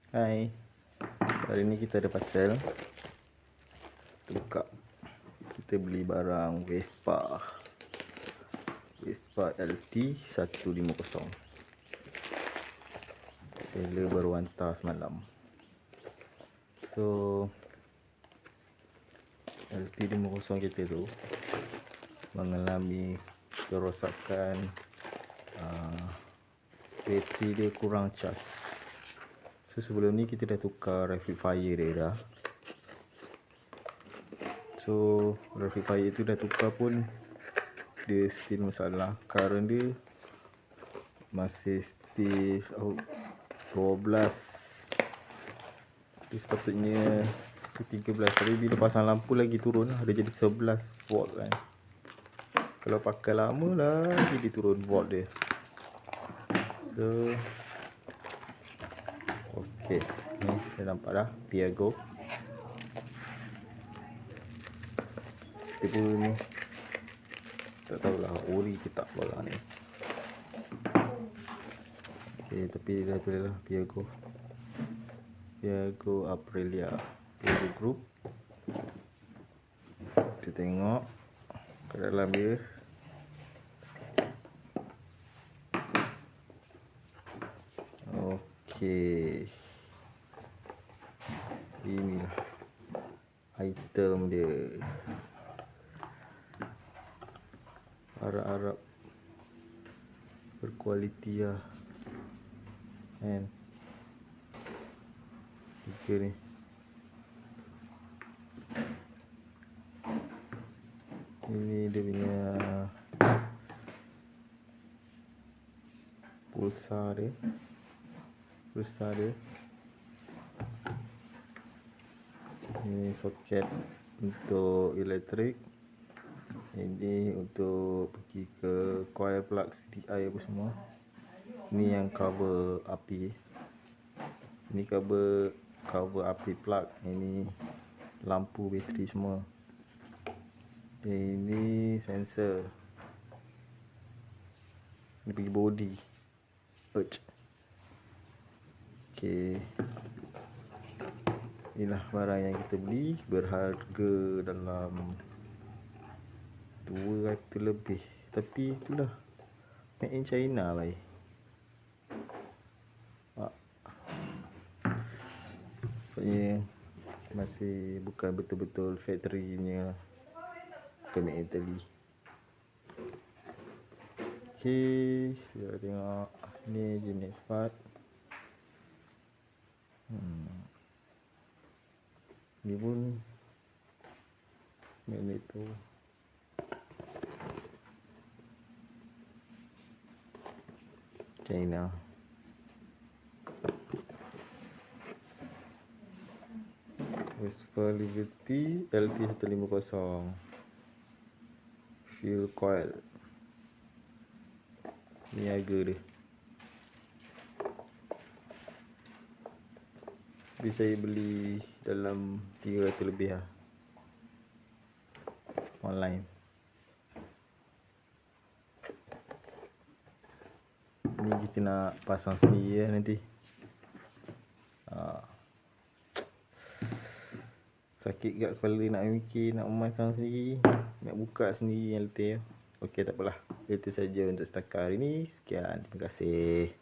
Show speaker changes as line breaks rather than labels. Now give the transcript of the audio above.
Hai, hari ni kita ada parcel. Kita buka. Kita beli barang Vespa LT 150. Seller baru hantar semalam. So LT 50 kita tu mengalami kerosakan, bateri dia kurang cas. So sebelum ni kita dah tukar rectifier dia dah. So rectifier tu dah tukar pun dia still masalah. Current dia masih still 12. Dia sepatutnya 13, tapi bila pasang lampu lagi turun lah. Dia jadi 11 volt kan. Kalau pakai lama lagi dia turun volt dia. So okey, ni saya nampak dah Piaggio. Dia pun tak tahulah ori ke tak barang ni. Okey, tapi dah tulis lah Piaggio Aprilia Piaggio Group. Kita tengok ke dalam dia. Okey, inilah item dia. Harap-harap berkualiti lah kan. Tiga ni. Ini dia punya pulsa dia. Ini soket untuk elektrik. Ini untuk pergi ke coil plug CDI apa semua. Ini yang cover api. Ini cover api plug. Ini lampu bateri semua. Ini sensor. Ini pergi body. Okey. Inilah barang yang kita beli, berharga dalam 200 lebih. Tapi itulah made in China lah. Maksudnya masih bukan betul-betul factory-nya, bukan made in Italy. Okey, kita tengok ni jenis part. Ni pun magneto. China. Vespa Liberty LT 150 fuel coil. Ni harga dia. Tapi saya beli dalam 300 lebih lah online. Ni kita nak pasang sendiri lah nanti. Sakit kat kepala nak mikir, nak memasang sendiri, nak buka sendiri LT. Okey, tak apalah. Itu saja untuk setakat hari ni. Sekian, terima kasih.